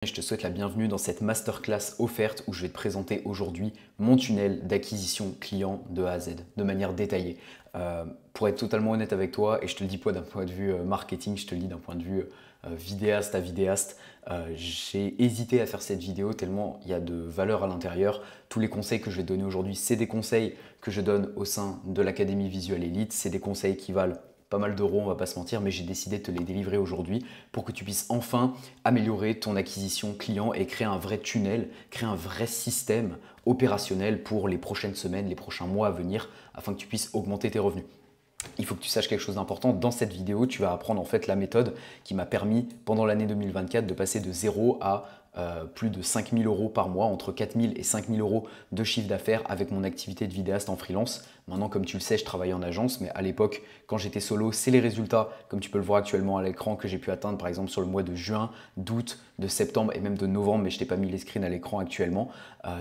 Je te souhaite la bienvenue dans cette masterclass offerte où je vais te présenter aujourd'hui mon tunnel d'acquisition client de A à Z, de manière détaillée. Pour être totalement honnête avec toi, et je te le dis pas d'un point de vue marketing, je te le dis d'un point de vue vidéaste à vidéaste, j'ai hésité à faire cette vidéo tellement il y a de valeur à l'intérieur. Tous les conseils que je vais te donner aujourd'hui, c'est des conseils que je donne au sein de l'Académie Visual Elite, c'est des conseils qui valent pas mal d'euros, on va pas se mentir, mais j'ai décidé de te les délivrer aujourd'hui pour que tu puisses enfin améliorer ton acquisition client et créer un vrai tunnel, créer un vrai système opérationnel pour les prochaines semaines, les prochains mois à venir, afin que tu puisses augmenter tes revenus. Il faut que tu saches quelque chose d'important. Dans cette vidéo, tu vas apprendre en fait la méthode qui m'a permis pendant l'année 2024 de passer de 0 à plus de 5 000 euros par mois, entre 4 000 et 5 000 euros de chiffre d'affaires avec mon activité de vidéaste en freelance. Maintenant, comme tu le sais, je travaille en agence, mais à l'époque, quand j'étais solo, c'est les résultats, comme tu peux le voir actuellement à l'écran, que j'ai pu atteindre par exemple sur le mois de juin, d'août, de septembre et même de novembre, mais je t'ai pas mis les screens à l'écran actuellement.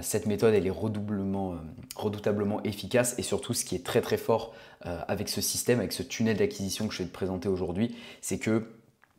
Cette méthode, elle est redoutablement efficace et surtout, ce qui est très très fort avec ce système, avec ce tunnel d'acquisition que je vais te présenter aujourd'hui, c'est que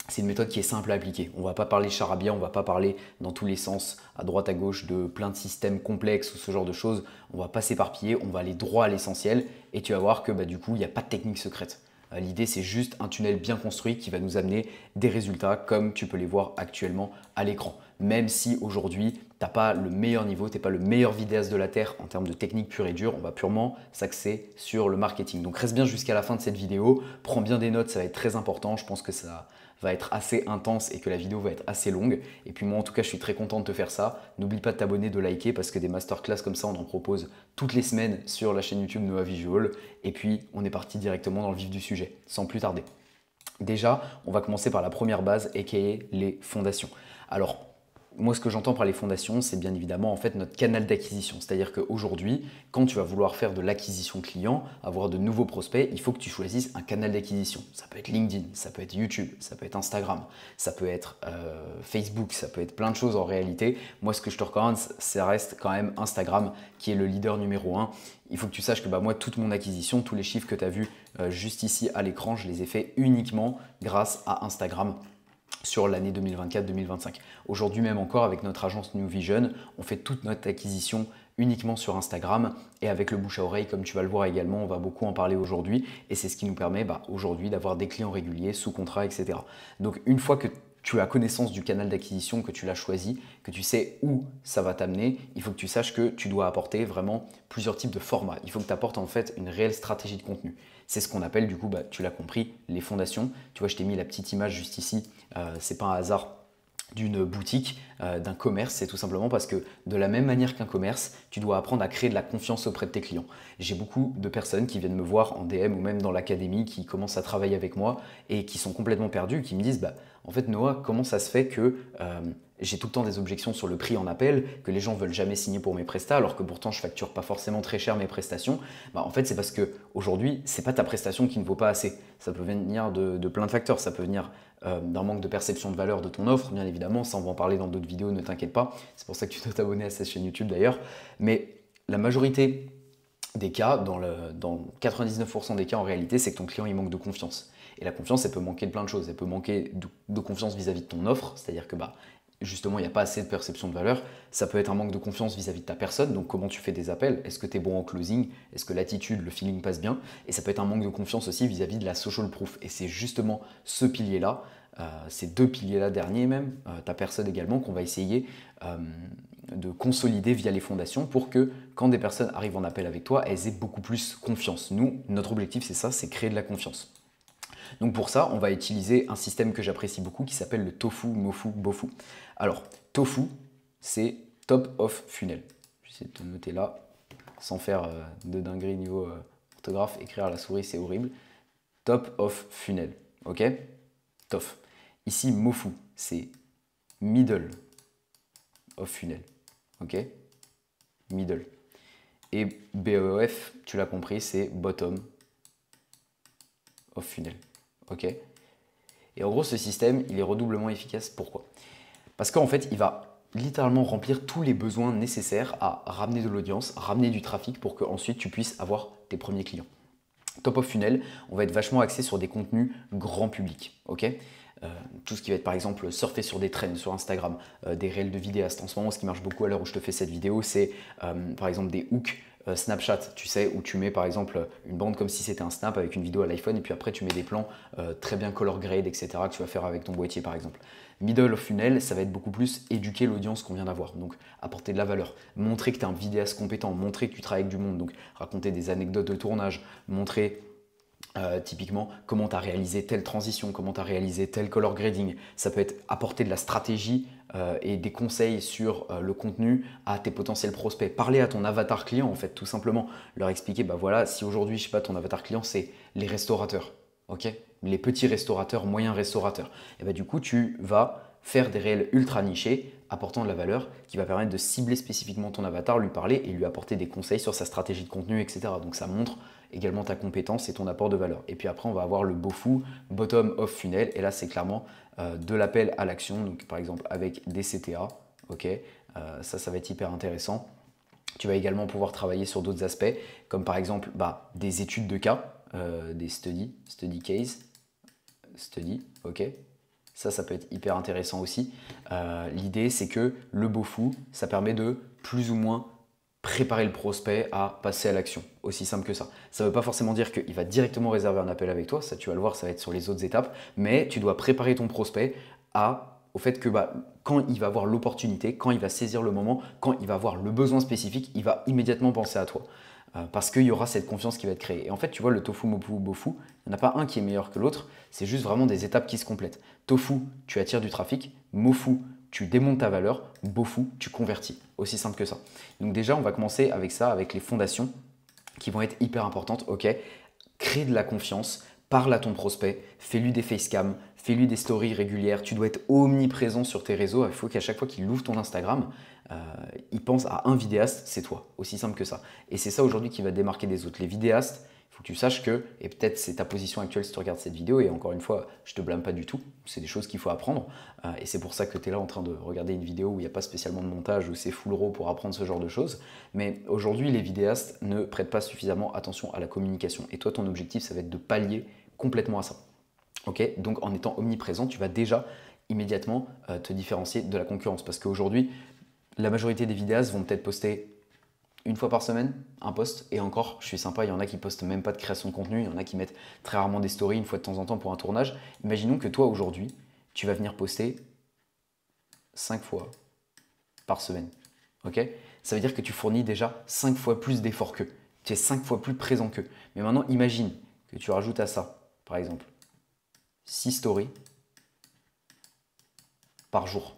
c'est une méthode qui est simple à appliquer. On ne va pas parler charabia, on ne va pas parler dans tous les sens, à droite, à gauche, de plein de systèmes complexes ou ce genre de choses. On ne va pas s'éparpiller, on va aller droit à l'essentiel et tu vas voir que du coup, il n'y a pas de technique secrète. L'idée, c'est juste un tunnel bien construit qui va nous amener des résultats comme tu peux les voir actuellement à l'écran. Même si aujourd'hui, tu n'as pas le meilleur niveau, tu n'es pas le meilleur vidéaste de la Terre en termes de technique pure et dure, on va purement s'axer sur le marketing. Donc reste bien jusqu'à la fin de cette vidéo, prends bien des notes, ça va être très important. Je pense que ça va être assez intense et que la vidéo va être assez longue. Et puis moi, en tout cas, je suis très content de te faire ça. N'oublie pas de t'abonner, de liker parce que des masterclass comme ça, on en propose toutes les semaines sur la chaîne YouTube Noah Visual. Et puis, on est parti directement dans le vif du sujet, sans plus tarder. Déjà, on va commencer par la première base, aka les fondations. Alors, moi, ce que j'entends par les fondations, c'est bien évidemment en fait notre canal d'acquisition. C'est-à-dire qu'aujourd'hui, quand tu vas vouloir faire de l'acquisition client, avoir de nouveaux prospects, il faut que tu choisisses un canal d'acquisition. Ça peut être LinkedIn, ça peut être YouTube, ça peut être Instagram, ça peut être Facebook, ça peut être plein de choses en réalité. Moi, ce que je te recommande, ça reste quand même Instagram qui est le leader numéro 1. Il faut que tu saches que moi, toute mon acquisition, tous les chiffres que tu as vus juste ici à l'écran, je les ai faits uniquement grâce à Instagram sur l'année 2024-2025. Aujourd'hui même encore avec notre agence New Vision, on fait toute notre acquisition uniquement sur Instagram et avec le bouche à oreille comme tu vas le voir également, on va beaucoup en parler aujourd'hui et c'est ce qui nous permet aujourd'hui d'avoir des clients réguliers, sous contrat, etc. Donc une fois que tu as connaissance du canal d'acquisition, que tu l'as choisi, que tu sais où ça va t'amener, il faut que tu saches que tu dois apporter vraiment plusieurs types de formats. Il faut que tu apportes en fait une réelle stratégie de contenu. C'est ce qu'on appelle du coup, tu l'as compris, les fondations. Tu vois, je t'ai mis la petite image juste ici. C'est pas un hasard d'une boutique, d'un commerce, c'est tout simplement parce que de la même manière qu'un commerce, tu dois apprendre à créer de la confiance auprès de tes clients. J'ai beaucoup de personnes qui viennent me voir en DM ou même dans l'académie, qui commencent à travailler avec moi et qui sont complètement perdus, qui me disent en fait Noah, comment ça se fait que j'ai tout le temps des objections sur le prix en appel, que les gens veulent jamais signer pour mes prestats, alors que pourtant je facture pas forcément très cher mes prestations. En fait, c'est parce que aujourd'hui, c'est pas ta prestation qui ne vaut pas assez. Ça peut venir de plein de facteurs. Ça peut venir d'un manque de perception de valeur de ton offre, bien évidemment. Ça, on va en parler dans d'autres vidéos, ne t'inquiète pas. C'est pour ça que tu dois t'abonner à cette chaîne YouTube d'ailleurs. Mais la majorité des cas, dans 99% des cas en réalité, c'est que ton client il manque de confiance. Et la confiance, elle peut manquer de plein de choses. Elle peut manquer de confiance vis-à-vis de ton offre, c'est-à-dire que justement, il n'y a pas assez de perception de valeur. Ça peut être un manque de confiance vis-à-vis de ta personne, donc comment tu fais des appels, est-ce que tu es bon en closing, est-ce que l'attitude, le feeling passe bien, et ça peut être un manque de confiance aussi vis-à-vis de la social proof. Et c'est justement ce pilier-là, ces deux piliers-là derniers même, ta personne également, qu'on va essayer de consolider via les fondations pour que quand des personnes arrivent en appel avec toi, elles aient beaucoup plus confiance. Nous, notre objectif, c'est ça, c'est créer de la confiance. Donc pour ça, on va utiliser un système que j'apprécie beaucoup qui s'appelle le tofu, mofu, bofu. Alors, tofu, c'est top of funnel. J'essaie de te noter là, sans faire de dinguerie niveau orthographe. Écrire à la souris, c'est horrible. Top of funnel, ok? Tof. Ici, mofu, c'est middle of funnel, ok? Middle. Et BOF, tu l'as compris, c'est bottom of funnel. Ok. Et en gros, ce système, il est redoublement efficace. Pourquoi? Parce qu'en fait, il va littéralement remplir tous les besoins nécessaires à ramener de l'audience, ramener du trafic pour que ensuite tu puisses avoir tes premiers clients. Top of funnel, on va être vachement axé sur des contenus grand public. Ok. tout ce qui va être par exemple surfer sur des trends sur Instagram, des réels de vidéastes. En ce moment, ce qui marche beaucoup à l'heure où je te fais cette vidéo, c'est par exemple des hooks Snapchat, tu sais, où tu mets par exemple une bande comme si c'était un snap avec une vidéo à l'iPhone et puis après tu mets des plans très bien color grade, etc. que tu vas faire avec ton boîtier par exemple. Middle of funnel, ça va être beaucoup plus éduquer l'audience qu'on vient d'avoir, donc apporter de la valeur, montrer que tu es un vidéaste compétent, montrer que tu travailles avec du monde, donc raconter des anecdotes de tournage, montrer typiquement comment tu as réalisé telle transition, comment tu as réalisé tel color grading. Ça peut être apporter de la stratégie et des conseils sur le contenu à tes potentiels prospects. Parler à ton avatar client en fait, tout simplement. Leur expliquer, bah voilà, si aujourd'hui, je sais pas, ton avatar client, c'est les restaurateurs, ok, les petits restaurateurs, moyens restaurateurs. Et bah du coup, tu vas faire des réels ultra nichés, apportant de la valeur, qui va permettre de cibler spécifiquement ton avatar, lui parler et lui apporter des conseils sur sa stratégie de contenu, etc. Donc ça montre également ta compétence et ton apport de valeur. Et puis après, on va avoir le BOFU, Bottom of Funnel, et là, c'est clairement de l'appel à l'action, donc par exemple avec des CTA, ok, ça va être hyper intéressant. Tu vas également pouvoir travailler sur d'autres aspects, comme par exemple des études de cas, des study case, ok. Ça peut être hyper intéressant aussi. L'idée, c'est que le BOFU, ça permet de plus ou moins préparer le prospect à passer à l'action. Aussi simple que ça. Ça ne veut pas forcément dire qu'il va directement réserver un appel avec toi, ça tu vas le voir, ça va être sur les autres étapes, mais tu dois préparer ton prospect au fait que quand il va avoir l'opportunité, quand il va saisir le moment, quand il va avoir le besoin spécifique, il va immédiatement penser à toi. Parce qu'il y aura cette confiance qui va être créée. Et en fait, tu vois, le tofu, mofu, bofu, il n'y en a pas un qui est meilleur que l'autre, c'est juste vraiment des étapes qui se complètent. Tofu, tu attires du trafic, mofu, tu démontes ta valeur, bofu, tu convertis. Aussi simple que ça. Donc déjà, on va commencer avec ça, avec les fondations qui vont être hyper importantes. Ok, crée de la confiance, parle à ton prospect, fais-lui des facecam, fais-lui des stories régulières. Tu dois être omniprésent sur tes réseaux. Il faut qu'à chaque fois qu'il ouvre ton Instagram, il pense à un vidéaste, c'est toi. Aussi simple que ça. Et c'est ça aujourd'hui qui va te démarquer des autres. Les vidéastes, il faut que tu saches que, et peut-être c'est ta position actuelle si tu regardes cette vidéo, et encore une fois, je te blâme pas du tout, c'est des choses qu'il faut apprendre, et c'est pour ça que tu es là en train de regarder une vidéo où il n'y a pas spécialement de montage, où c'est full raw pour apprendre ce genre de choses, mais aujourd'hui les vidéastes ne prêtent pas suffisamment attention à la communication, et toi ton objectif ça va être de pallier complètement à ça. Ok, donc en étant omniprésent, tu vas déjà immédiatement te différencier de la concurrence, parce qu'aujourd'hui, la majorité des vidéastes vont peut-être poster une fois par semaine un post, et encore, je suis sympa, il y en a qui postent même pas de création de contenu, il y en a qui mettent très rarement des stories une fois de temps en temps pour un tournage. Imaginons que toi aujourd'hui, tu vas venir poster 5 fois par semaine. Ok, ça veut dire que tu fournis déjà 5 fois plus d'efforts qu'eux. Tu es 5 fois plus présent qu'eux. Mais maintenant, imagine que tu rajoutes à ça, par exemple, 6 stories par jour.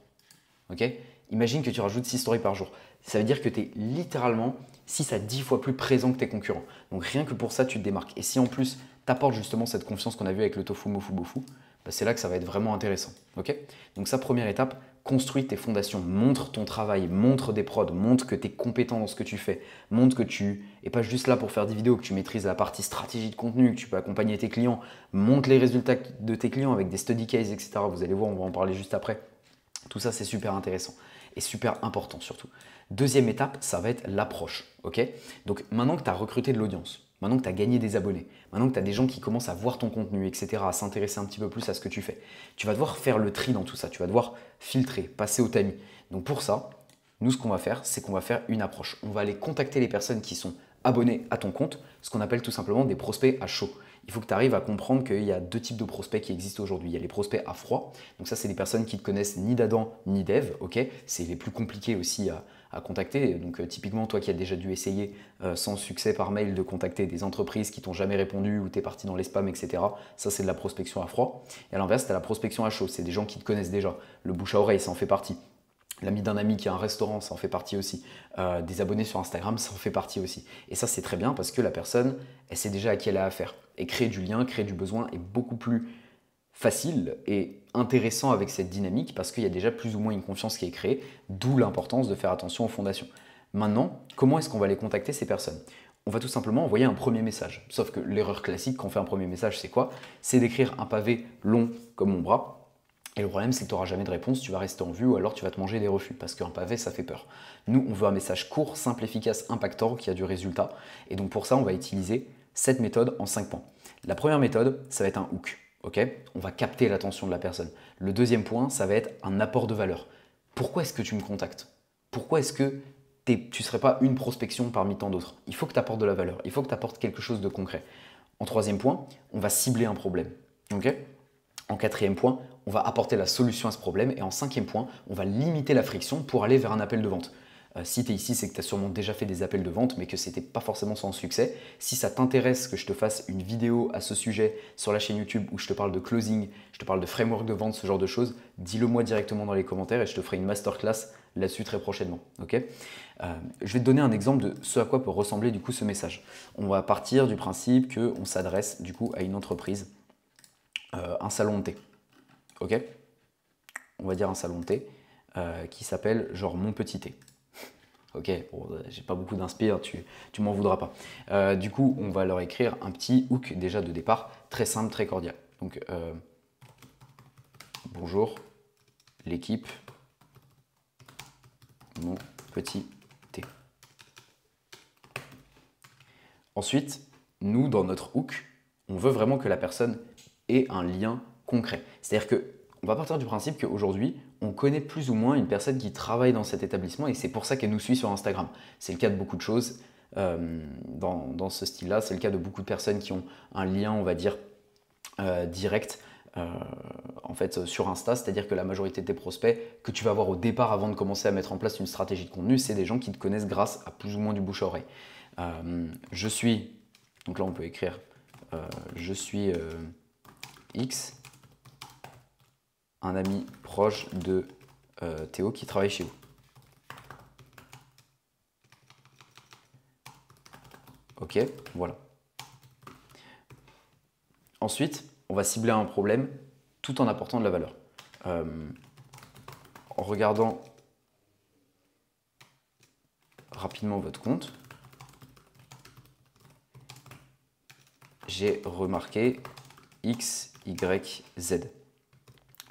Ok, imagine que tu rajoutes 6 stories par jour. Ça veut dire que tu es littéralement 6 à 10 fois plus présent que tes concurrents. Donc rien que pour ça, tu te démarques. Et si en plus, tu apportes justement cette confiance qu'on a vue avec le tofu, mofu, bofu, c'est là que ça va être vraiment intéressant. Ok, donc ça, première étape, construis tes fondations, montre ton travail, montre des prods, montre que tu es compétent dans ce que tu fais, montre que tu n'es pas juste là pour faire des vidéos, que tu maîtrises la partie stratégie de contenu, que tu peux accompagner tes clients, montre les résultats de tes clients avec des study cases, etc. Vous allez voir, on va en parler juste après. Tout ça, c'est super intéressant et super important surtout. Deuxième étape, ça va être l'approche. Okay, donc maintenant que tu as recruté de l'audience, maintenant que tu as gagné des abonnés, maintenant que tu as des gens qui commencent à voir ton contenu, etc., à s'intéresser un petit peu plus à ce que tu fais, tu vas devoir faire le tri dans tout ça. Tu vas devoir filtrer, passer au tamis. Donc pour ça, nous, ce qu'on va faire, c'est qu'on va faire une approche. On va aller contacter les personnes qui sont abonnées à ton compte, ce qu'on appelle tout simplement des prospects à chaud. Il faut que tu arrives à comprendre qu'il y a deux types de prospects qui existent aujourd'hui. Il y a les prospects à froid. Donc ça, c'est des personnes qui ne te connaissent ni d'Adam ni d'Ève. Okay, c'est les plus compliqués aussi à contacter. Donc typiquement, toi qui as déjà dû essayer sans succès par mail de contacter des entreprises qui t'ont jamais répondu ou tu es parti dans les spams, etc. Ça, c'est de la prospection à froid. Et à l'inverse, tu as la prospection à chaud. C'est des gens qui te connaissent déjà. Le bouche à oreille, ça en fait partie. L'ami d'un ami qui a un restaurant, ça en fait partie aussi. Des abonnés sur Instagram, ça en fait partie aussi. Et ça, c'est très bien parce que la personne, elle sait déjà à qui elle a affaire. Et créer du lien, créer du besoin est beaucoup plus facile et intéressant avec cette dynamique parce qu'il y a déjà plus ou moins une confiance qui est créée, d'où l'importance de faire attention aux fondations. Maintenant, comment est-ce qu'on va les contacter ces personnes? On va tout simplement envoyer un premier message. Sauf que l'erreur classique quand on fait un premier message, c'est quoi? C'est d'écrire un pavé long comme mon bras. Et le problème, c'est que tu n'auras jamais de réponse, tu vas rester en vue ou alors tu vas te manger des refus parce qu'un pavé, ça fait peur. Nous, on veut un message court, simple, efficace, impactant, qui a du résultat. Et donc pour ça, on va utiliser cette méthode en 5 points. La première méthode, ça va être un hook. ok? On va capter l'attention de la personne. Le deuxième point, ça va être un apport de valeur. Pourquoi est-ce que tu me contactes? Pourquoi est-ce que tu ne serais pas une prospection parmi tant d'autres? Il faut que tu apportes de la valeur, il faut que tu apportes quelque chose de concret. En troisième point, on va cibler un problème. Ok? En quatrième point, on va apporter la solution à ce problème. Et en cinquième point, on va limiter la friction pour aller vers un appel de vente. Si tu es ici, c'est que tu as sûrement déjà fait des appels de vente, mais que ce n'était pas forcément sans succès. Si ça t'intéresse que je te fasse une vidéo à ce sujet sur la chaîne YouTube où je te parle de closing, je te parle de framework de vente, ce genre de choses, dis-le moi directement dans les commentaires et je te ferai une masterclass là-dessus très prochainement. Okay, je vais te donner un exemple de ce à quoi peut ressembler du coup ce message. On va partir du principe qu'on s'adresse du coup à une entreprise, un salon de thé. Ok, on va dire un salon de thé qui s'appelle genre Mon Petit Thé. Ok, bon, j'ai pas beaucoup d'inspire, tu m'en voudras pas. Du coup, on va leur écrire un petit hook déjà de départ, très simple, très cordial. Donc, bonjour, l'équipe, Mon Petit Thé. Ensuite, nous, dans notre hook, on veut vraiment que la personne ait un lien concret. C'est-à-dire qu'on va partir du principe qu'aujourd'hui, on connaît plus ou moins une personne qui travaille dans cet établissement et c'est pour ça qu'elle nous suit sur Instagram. C'est le cas de beaucoup de choses dans ce style-là. C'est le cas de beaucoup de personnes qui ont un lien, on va dire, direct en fait, sur Insta. C'est-à-dire que la majorité de tes prospects que tu vas avoir au départ avant de commencer à mettre en place une stratégie de contenu, c'est des gens qui te connaissent grâce à plus ou moins du bouche à oreille. Je suis, donc là on peut écrire, je suis X, un ami proche de Théo qui travaille chez vous. Ok, voilà. Ensuite, on va cibler un problème tout en apportant de la valeur. En regardant rapidement votre compte, j'ai remarqué X, Y, Z.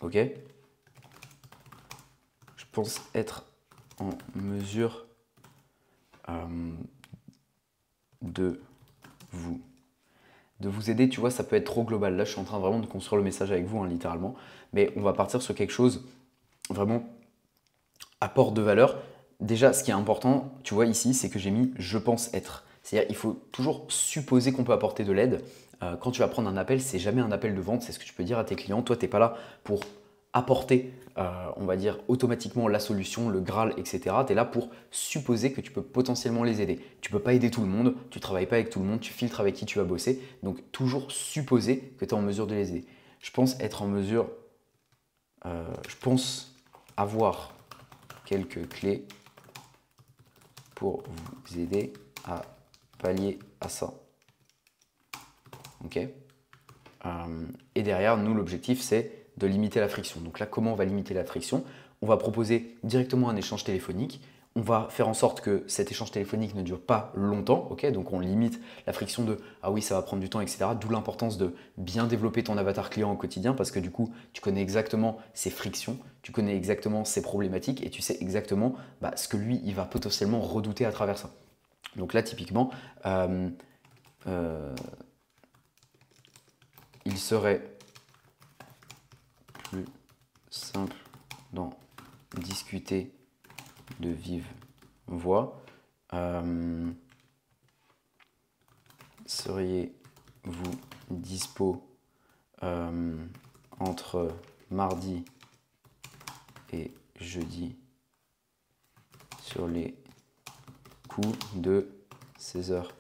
Ok? Je pense être en mesure de vous aider. Tu vois, ça peut être trop global. Là, je suis en train vraiment de construire le message avec vous, hein, littéralement. Mais on va partir sur quelque chose vraiment apport de valeur. Déjà, ce qui est important, tu vois ici, c'est que j'ai mis « je pense être ». C'est-à-dire il faut toujours supposer qu'on peut apporter de l'aide. Quand tu vas prendre un appel, c'est jamais un appel de vente, c'est ce que tu peux dire à tes clients. Toi, tu n'es pas là pour apporter, on va dire, automatiquement la solution, le Graal, etc. Tu es là pour supposer que tu peux potentiellement les aider. Tu ne peux pas aider tout le monde, tu ne travailles pas avec tout le monde, tu filtres avec qui tu vas bosser. Donc, toujours supposer que tu es en mesure de les aider. Je pense être en mesure, je pense avoir quelques clés pour vous aider à pallier à ça. Ok. Et derrière, nous, l'objectif, c'est de limiter la friction. Donc là, comment on va limiter la friction? On va proposer directement un échange téléphonique. On va faire en sorte que cet échange téléphonique ne dure pas longtemps. Ok, donc on limite la friction de « ah oui, ça va prendre du temps, etc. » D'où l'importance de bien développer ton avatar client au quotidien parce que du coup, tu connais exactement ses frictions, tu connais exactement ses problématiques et tu sais exactement ce que lui, il va potentiellement redouter à travers ça. Donc là, typiquement, il serait plus simple d'en discuter de vive voix. Seriez-vous dispo entre mardi et jeudi sur les coups de 16h30?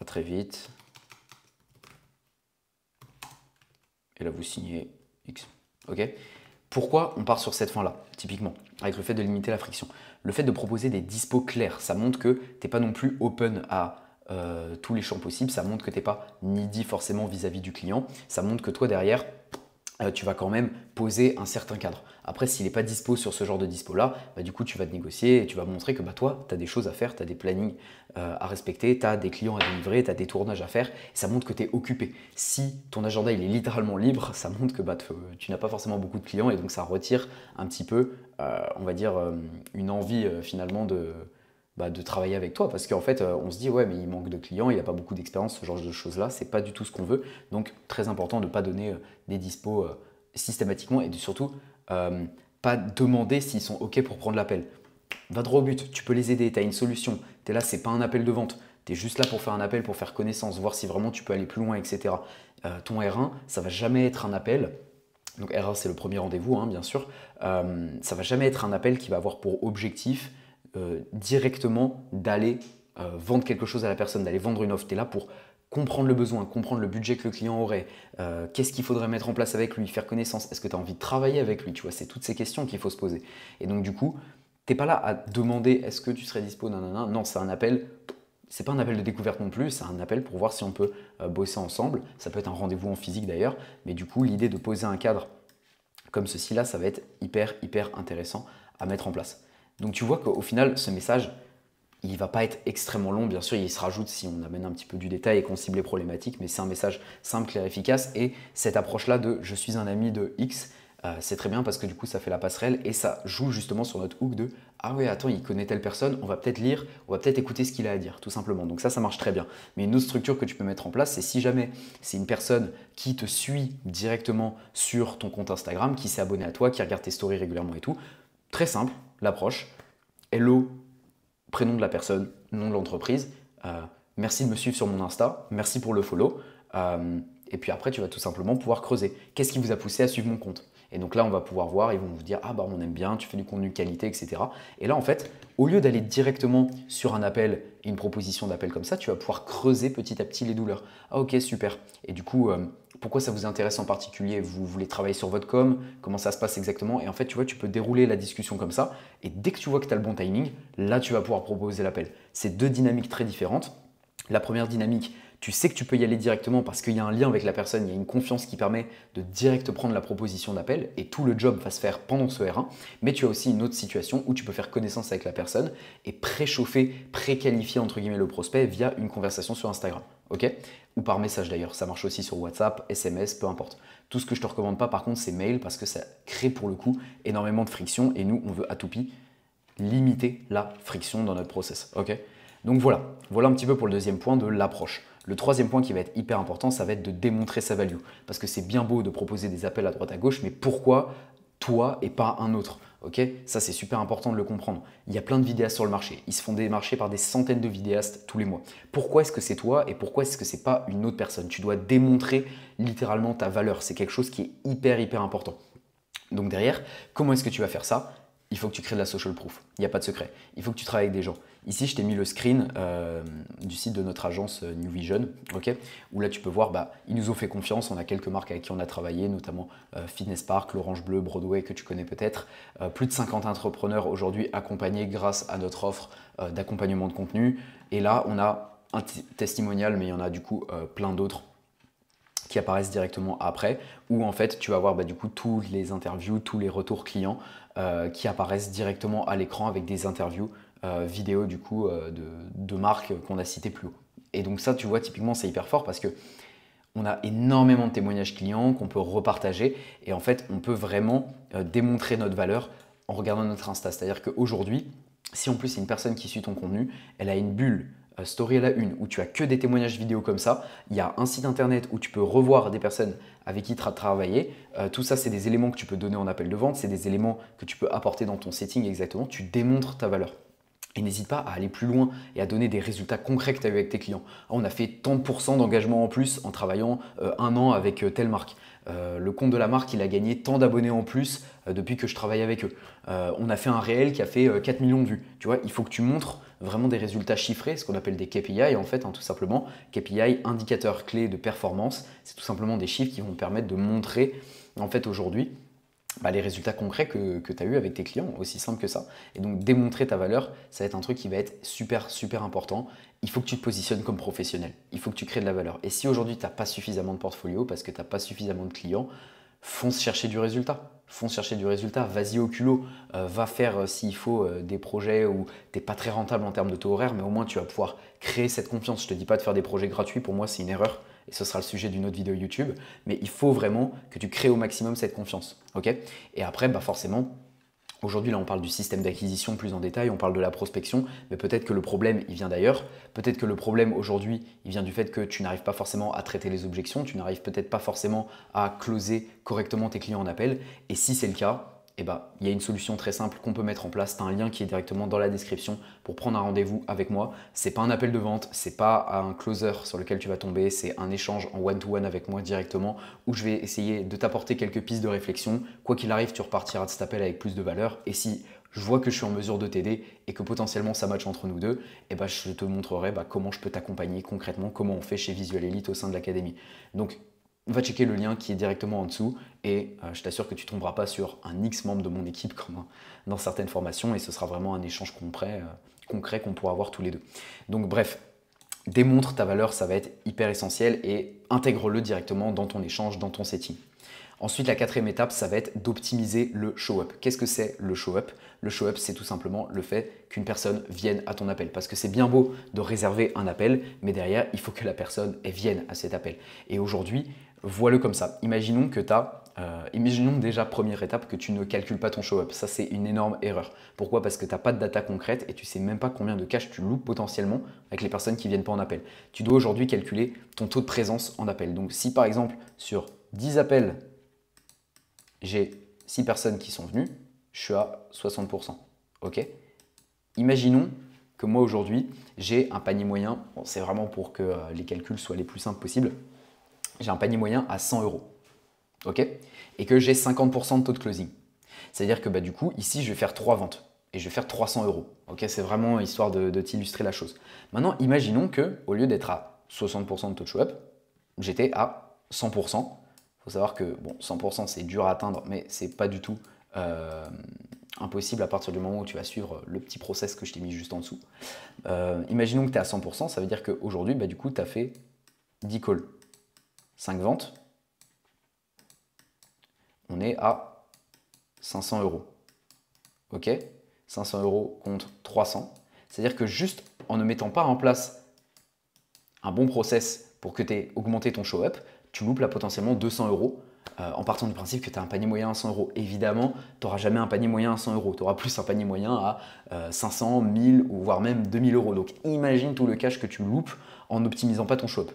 À très vite. Et là, vous signez X. Ok. Pourquoi on part sur cette fin-là, typiquement, avec le fait de limiter la friction? Le fait de proposer des dispos clairs, ça montre que tu n'es pas non plus open à tous les champs possibles, ça montre que tu n'es pas needy forcément vis-à-vis du client, ça montre que toi, derrière, tu vas quand même poser un certain cadre. Après, s'il n'est pas dispo sur ce genre de dispo-là, du coup, tu vas te négocier et tu vas montrer que toi, tu as des choses à faire, tu as des plannings à respecter, tu as des clients à délivrer, tu as des tournages à faire. Et ça montre que tu es occupé. Si ton agenda il est littéralement libre, ça montre que tu n'as pas forcément beaucoup de clients et donc ça retire un petit peu, on va dire, une envie finalement de travailler avec toi parce qu'en fait, on se dit, ouais, mais il manque de clients, il n'a pas beaucoup d'expérience, ce genre de choses-là, c'est pas du tout ce qu'on veut. Donc, très important de ne pas donner des dispos systématiquement et surtout, pas demander s'ils sont OK pour prendre l'appel. Va droit au but, tu peux les aider, tu as une solution. Tu es là, c'est pas un appel de vente. Tu es juste là pour faire un appel, pour faire connaissance, voir si vraiment tu peux aller plus loin, etc. Ton R1, ça va jamais être un appel. Donc R1, c'est le premier rendez-vous, hein, bien sûr. Ça va jamais être un appel qui va avoir pour objectif directement d'aller vendre quelque chose à la personne, d'aller vendre une offre. Tu es là pour comprendre le besoin, comprendre le budget que le client aurait, qu'est-ce qu'il faudrait mettre en place avec lui, faire connaissance, est-ce que tu as envie de travailler avec lui, tu vois, c'est toutes ces questions qu'il faut se poser. Et donc du coup, tu n'es pas là à demander est-ce que tu serais dispo, nanana. Non, c'est un appel, c'est pas un appel de découverte non plus, c'est un appel pour voir si on peut bosser ensemble. Ça peut être un rendez-vous en physique d'ailleurs, mais du coup, l'idée de poser un cadre comme ceci là, ça va être hyper intéressant à mettre en place. Donc tu vois qu'au final, ce message, il ne va pas être extrêmement long, bien sûr, il se rajoute si on amène un petit peu du détail et qu'on cible les problématiques, mais c'est un message simple, clair, efficace. Et cette approche-là de « je suis un ami de X », c'est très bien parce que du coup, ça fait la passerelle et ça joue justement sur notre hook de « ah ouais, attends, il connaît telle personne, on va peut-être lire, on va peut-être écouter ce qu'il a à dire », tout simplement. Donc ça marche très bien. Mais une autre structure que tu peux mettre en place, c'est si jamais c'est une personne qui te suit directement sur ton compte Instagram, qui s'est abonné à toi, qui regarde tes stories régulièrement et tout, très simple, l'approche. Hello, prénom de la personne, nom de l'entreprise. Merci de me suivre sur mon Insta, merci pour le follow. Et puis après, tu vas tout simplement pouvoir creuser. Qu'est-ce qui vous a poussé à suivre mon compte? Et donc là, on va pouvoir voir, ils vont vous dire « Ah bah on aime bien, tu fais du contenu de qualité, etc. » Et là, en fait, au lieu d'aller directement sur un appel et une proposition d'appel comme ça, tu vas pouvoir creuser petit à petit les douleurs. Ah ok, super. Et du coup, pourquoi ça vous intéresse en particulier? Vous voulez travailler sur votre com? Comment ça se passe exactement? Et en fait, tu vois, tu peux dérouler la discussion comme ça. Et dès que tu vois que tu as le bon timing, là, tu vas pouvoir proposer l'appel. C'est deux dynamiques très différentes. La première dynamique, tu sais que tu peux y aller directement parce qu'il y a un lien avec la personne, il y a une confiance qui permet de direct prendre la proposition d'appel et tout le job va se faire pendant ce R1. Mais tu as aussi une autre situation où tu peux faire connaissance avec la personne et préchauffer, préqualifier entre guillemets le prospect via une conversation sur Instagram. Ok? Ou par message d'ailleurs, ça marche aussi sur WhatsApp, SMS, peu importe. Tout ce que je ne te recommande pas par contre, c'est mail parce que ça crée pour le coup énormément de friction et nous, on veut à tout prix limiter la friction dans notre process. Ok? Donc voilà un petit peu pour le deuxième point de l'approche. Le troisième point qui va être hyper important, ça va être de démontrer sa value. Parce que c'est bien beau de proposer des appels à droite à gauche, mais pourquoi toi et pas un autre? Ok, ça c'est super important de le comprendre. Il y a plein de vidéastes sur le marché. Ils se font démarcher par des centaines de vidéastes tous les mois. Pourquoi est-ce que c'est toi et pourquoi est-ce que c'est pas une autre personne? Tu dois démontrer littéralement ta valeur. C'est quelque chose qui est hyper important. Donc derrière, comment est-ce que tu vas faire ça? Il faut que tu crées de la social proof. Il n'y a pas de secret. Il faut que tu travailles avec des gens. Ici, je t'ai mis le screen du site de notre agence New Vision, okay, où là, tu peux voir, ils nous ont fait confiance. On a quelques marques avec qui on a travaillé, notamment Fitness Park, l'Orange Bleu, Broadway, que tu connais peut-être. Plus de 50 entrepreneurs aujourd'hui accompagnés grâce à notre offre d'accompagnement de contenu. Et là, on a un testimonial, mais il y en a du coup plein d'autres qui apparaissent directement après, où en fait tu vas voir du coup tous les interviews, tous les retours clients qui apparaissent directement à l'écran avec des interviews vidéo du coup de marques qu'on a citées plus haut. Et donc ça, tu vois, typiquement c'est hyper fort parce que on a énormément de témoignages clients qu'on peut repartager et en fait on peut vraiment démontrer notre valeur en regardant notre Insta. C'est-à-dire qu'aujourd'hui, si en plus c'est une personne qui suit ton contenu, elle a une bulle story à la une où tu as que des témoignages vidéo comme ça, il y a un site internet où tu peux revoir des personnes avec qui tu as travaillé. Tout ça, c'est des éléments que tu peux donner en appel de vente, c'est des éléments que tu peux apporter dans ton setting exactement. Tu démontres ta valeur. Et n'hésite pas à aller plus loin et à donner des résultats concrets que tu as eu avec tes clients. On a fait tant de pourcents d'engagement en plus en travaillant un an avec telle marque. Le compte de la marque, il a gagné tant d'abonnés en plus depuis que je travaille avec eux. On a fait un réel qui a fait 4 millions de vues. Tu vois, il faut que tu montres vraiment des résultats chiffrés, ce qu'on appelle des KPI en fait, tout simplement. KPI, indicateurs clés de performance. C'est tout simplement des chiffres qui vont permettre de montrer en fait aujourd'hui les résultats concrets que tu as eu avec tes clients, aussi simple que ça. Et donc démontrer ta valeur, ça va être un truc qui va être super important. Il faut que tu te positionnes comme professionnel, il faut que tu crées de la valeur. Et si aujourd'hui tu n'as pas suffisamment de portfolio parce que tu n'as pas suffisamment de clients, fonce chercher du résultat. Fonce chercher du résultat, vas-y au culot, va faire s'il faut des projets où tu n'es pas très rentable en termes de taux horaire, mais au moins tu vas pouvoir créer cette confiance. Je ne te dis pas de faire des projets gratuits, pour moi c'est une erreur. Et ce sera le sujet d'une autre vidéo YouTube, mais il faut vraiment que tu crées au maximum cette confiance. Okay, et après, forcément, Aujourd'hui, là, on parle du système d'acquisition plus en détail, on parle de la prospection, mais peut-être que le problème, il vient d'ailleurs. Peut-être que le problème aujourd'hui, il vient du fait que tu n'arrives pas forcément à traiter les objections, tu n'arrives peut-être pas forcément à closer correctement tes clients en appel. Et si c'est le cas, eh ben, il y a une solution très simple qu'on peut mettre en place. Tu as un lien qui est directement dans la description pour prendre un rendez-vous avec moi. Ce n'est pas un appel de vente, ce n'est pas un closer sur lequel tu vas tomber, c'est un échange en one-to-one avec moi directement où je vais essayer de t'apporter quelques pistes de réflexion. Quoi qu'il arrive, tu repartiras de cet appel avec plus de valeur. Et si je vois que je suis en mesure de t'aider et que potentiellement ça match entre nous deux, eh ben, je te montrerai comment je peux t'accompagner concrètement, comment on fait chez Visual Elite au sein de l'académie. Donc, va checker le lien qui est directement en dessous et je t'assure que tu ne tomberas pas sur un X membre de mon équipe comme dans certaines formations et ce sera vraiment un échange concret qu'on pourra avoir tous les deux. Donc bref, démontre ta valeur, ça va être hyper essentiel et intègre-le directement dans ton échange, dans ton setting. Ensuite, la quatrième étape, ça va être d'optimiser le show-up. Qu'est-ce que c'est le show-up? Le show-up, c'est tout simplement le fait qu'une personne vienne à ton appel. Parce que c'est bien beau de réserver un appel, mais derrière, il faut que la personne vienne à cet appel. Et aujourd'hui, vois-le comme ça. Imaginons que tu as, imaginons déjà, première étape, que tu ne calcules pas ton show-up. Ça, c'est une énorme erreur. Pourquoi? Parce que tu n'as pas de data concrète et tu ne sais même pas combien de cash tu loupes potentiellement avec les personnes qui ne viennent pas en appel. Tu dois aujourd'hui calculer ton taux de présence en appel. Donc, si par exemple, sur 10 appels, j'ai 6 personnes qui sont venues, je suis à 60%. Ok? Imaginons que moi aujourd'hui, j'ai un panier moyen, bon, c'est vraiment pour que les calculs soient les plus simples possibles, j'ai un panier moyen à 100 euros. Ok? Et que j'ai 50% de taux de closing. C'est-à-dire que du coup, ici, je vais faire 3 ventes et je vais faire 300 euros. Ok? C'est vraiment histoire de t'illustrer la chose. Maintenant, imaginons que au lieu d'être à 60% de taux de show-up, j'étais à 100%. Il faut savoir que 100% c'est dur à atteindre, mais c'est pas du tout impossible à partir du moment où tu vas suivre le petit process que je t'ai mis juste en dessous. Imaginons que tu es à 100%, ça veut dire qu'aujourd'hui, du coup, tu as fait 10 calls, 5 ventes. On est à 500 euros. Ok? 500 euros contre 300. C'est-à-dire que juste en ne mettant pas en place un bon process pour que tu aies augmenté ton show-up, tu loupes là potentiellement 200 euros en partant du principe que tu as un panier moyen à 100 euros. Évidemment, tu n'auras jamais un panier moyen à 100 euros. Tu auras plus un panier moyen à 500, 1000 ou voire même 2000 euros. Donc imagine tout le cash que tu loupes en n'optimisant pas ton show-up.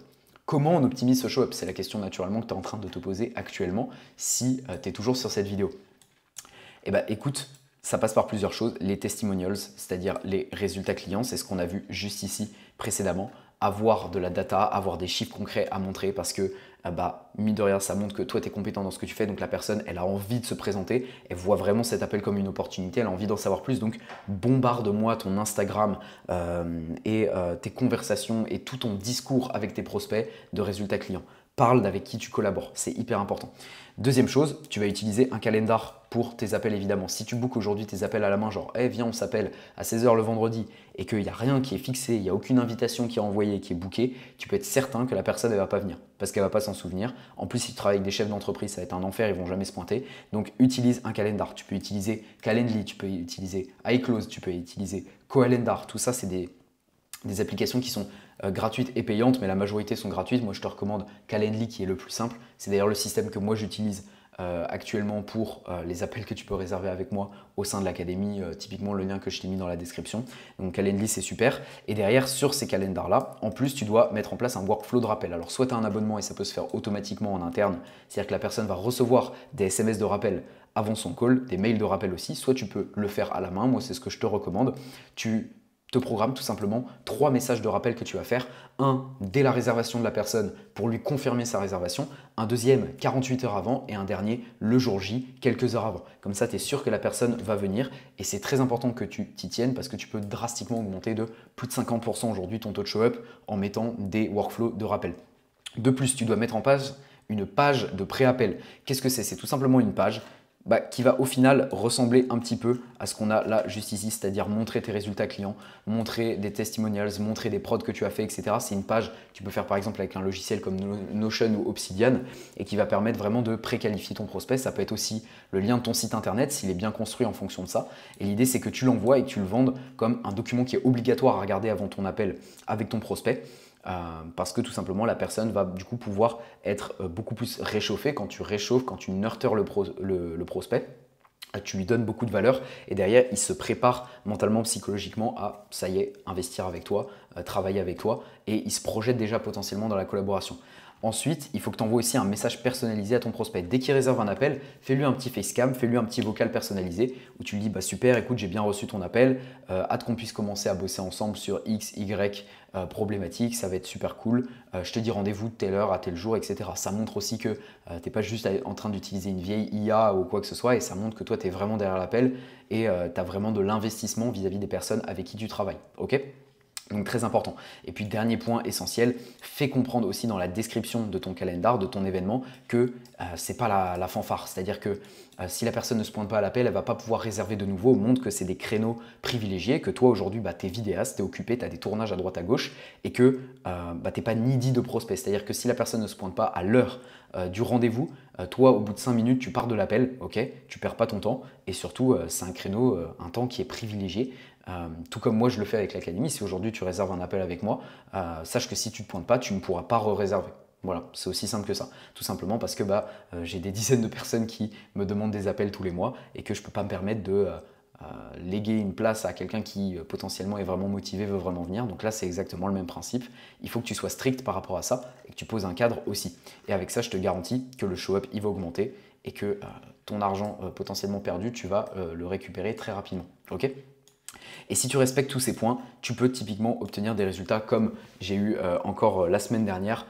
Comment on optimise ce show-up? C'est la question naturellement que tu es en train de te poser actuellement si tu es toujours sur cette vidéo. Eh bien écoute, ça passe par plusieurs choses. Les testimonials, c'est-à-dire les résultats clients, c'est ce qu'on a vu juste ici précédemment. Avoir de la data, avoir des chiffres concrets à montrer parce que mine de rien, ça montre que toi, tu es compétent dans ce que tu fais. Donc la personne, elle a envie de se présenter. Elle voit vraiment cet appel comme une opportunité. Elle a envie d'en savoir plus. Donc bombarde-moi ton Instagram et tes conversations et tout ton discours avec tes prospects de résultats clients. Parle d'avec qui tu collabores, c'est hyper important. Deuxième chose, tu vas utiliser un calendar pour tes appels évidemment. Si tu bookes aujourd'hui tes appels à la main, genre viens on s'appelle à 16 h le vendredi et qu'il n'y a rien qui est fixé, il n'y a aucune invitation qui est envoyée, qui est bookée, tu peux être certain que la personne ne va pas venir parce qu'elle ne va pas s'en souvenir. En plus, si tu travailles avec des chefs d'entreprise, ça va être un enfer, ils ne vont jamais se pointer. Donc utilise un calendar. Tu peux utiliser Calendly, tu peux utiliser iClose, tu peux utiliser Coalendar. Tout ça, c'est des applications qui sont gratuites et payantes, mais la majorité sont gratuites. Moi, je te recommande Calendly qui est le plus simple. C'est d'ailleurs le système que moi j'utilise actuellement pour les appels que tu peux réserver avec moi au sein de l'académie, typiquement le lien que je t'ai mis dans la description. Donc Calendly, c'est super. Et derrière, sur ces calendars-là, en plus, tu dois mettre en place un workflow de rappel. Alors, soit tu as un abonnement et ça peut se faire automatiquement en interne, c'est-à-dire que la personne va recevoir des SMS de rappel avant son call, des mails de rappel aussi, soit tu peux le faire à la main. Moi, c'est ce que je te recommande. Tu te programme tout simplement 3 messages de rappel que tu vas faire. Un dès la réservation de la personne pour lui confirmer sa réservation, un deuxième 48 heures avant et un dernier le jour J, quelques heures avant. Comme ça, tu es sûr que la personne va venir et c'est très important que tu t'y tiennes parce que tu peux drastiquement augmenter de plus de 50% aujourd'hui ton taux de show-up en mettant des workflows de rappel. De plus, tu dois mettre en place une page de pré-appel. Qu'est-ce que c'est? C'est tout simplement une page qui va au final ressembler un petit peu à ce qu'on a là juste ici, c'est-à-dire montrer tes résultats clients, montrer des testimonials, montrer des prods que tu as fait, etc. C'est une page que tu peux faire par exemple avec un logiciel comme Notion ou Obsidian et qui va permettre vraiment de préqualifier ton prospect. Ça peut être aussi le lien de ton site internet s'il est bien construit en fonction de ça. Et l'idée, c'est que tu l'envoies et que tu le vendes comme un document qui est obligatoire à regarder avant ton appel avec ton prospect. Parce que tout simplement la personne va du coup pouvoir être beaucoup plus réchauffée quand tu réchauffes, quand tu nurtures le prospect. tu lui donnes beaucoup de valeur et derrière, il se prépare mentalement, psychologiquement à, ça y est, investir avec toi, travailler avec toi et il se projette déjà potentiellement dans la collaboration. Ensuite, il faut que tu envoies aussi un message personnalisé à ton prospect. Dès qu'il réserve un appel, fais-lui un petit facecam, fais-lui un petit vocal personnalisé où tu lui dis bah, super, écoute, j'ai bien reçu ton appel, hâte qu'on puisse commencer à bosser ensemble sur X, Y problématique, ça va être super cool. Je te dis rendez-vous de telle heure à tel jour, etc. Ça montre aussi que tu n'es pas juste en train d'utiliser une vieille IA ou quoi que ce soit et ça montre que toi, tu es vraiment derrière l'appel et tu as vraiment de l'investissement vis-à-vis des personnes avec qui tu travailles. Ok ? Donc très important. Et puis dernier point essentiel, fais comprendre aussi dans la description de ton calendar, de ton événement, que ce n'est pas la fanfare. C'est-à-dire que si la personne ne se pointe pas à l'appel, elle ne va pas pouvoir réserver de nouveau. Montre que c'est des créneaux privilégiés, que toi aujourd'hui, tu es vidéaste, tu es occupé, tu as des tournages à droite à gauche et que tu n'es pas needy de prospect. C'est-à-dire que si la personne ne se pointe pas à l'heure du rendez-vous, toi, au bout de 5 minutes, tu pars de l'appel, ok, tu ne perds pas ton temps et surtout, c'est un créneau, un temps qui est privilégié. Tout comme moi je le fais avec l'académie, si aujourd'hui tu réserves un appel avec moi, sache que si tu ne te pointes pas, tu ne pourras pas re-réserver. Voilà, c'est aussi simple que ça. Tout simplement parce que j'ai des dizaines de personnes qui me demandent des appels tous les mois et que je ne peux pas me permettre de léguer une place à quelqu'un qui potentiellement est vraiment motivé, veut vraiment venir. Donc là, c'est exactement le même principe. Il faut que tu sois strict par rapport à ça et que tu poses un cadre aussi. Et avec ça, je te garantis que le show-up, il va augmenter et que ton argent potentiellement perdu, tu vas le récupérer très rapidement. Ok ? Et si tu respectes tous ces points, tu peux typiquement obtenir des résultats comme j'ai eu encore la semaine dernière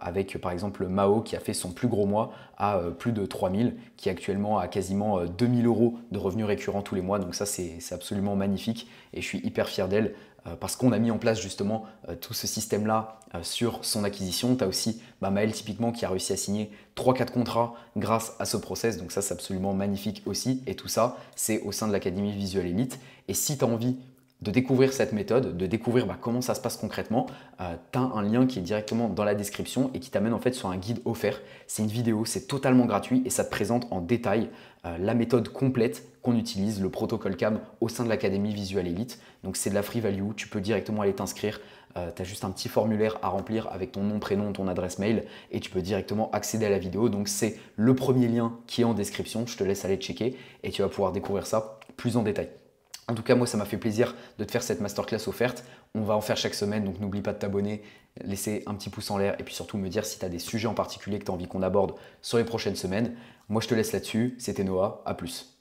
avec par exemple Mao qui a fait son plus gros mois à plus de 3000, qui actuellement a quasiment 2000 euros de revenus récurrents tous les mois. Donc ça, c'est absolument magnifique et je suis hyper fier d'elle parce qu'on a mis en place justement tout ce système-là sur son acquisition. Tu as aussi Maël typiquement qui a réussi à signer 3-4 contrats grâce à ce process. Donc ça, c'est absolument magnifique aussi. Et tout ça, c'est au sein de l'Académie Visual Elite. Et si tu as envie de découvrir cette méthode, de découvrir comment ça se passe concrètement, tu as un lien qui est directement dans la description et qui t'amène en fait sur un guide offert. C'est une vidéo, c'est totalement gratuit et ça te présente en détail la méthode complète qu'on utilise, le protocole CAM au sein de l'Académie Visual Elite. Donc c'est de la free value, tu peux directement aller t'inscrire. Tu as juste un petit formulaire à remplir avec ton nom, prénom, ton adresse mail et tu peux directement accéder à la vidéo. Donc c'est le premier lien qui est en description, je te laisse aller checker et tu vas pouvoir découvrir ça plus en détail. En tout cas, moi, ça m'a fait plaisir de te faire cette masterclass offerte. On va en faire chaque semaine, donc n'oublie pas de t'abonner, laisser un petit pouce en l'air et puis surtout me dire si tu as des sujets en particulier que tu as envie qu'on aborde sur les prochaines semaines. Moi, je te laisse là-dessus. C'était Noah. À plus.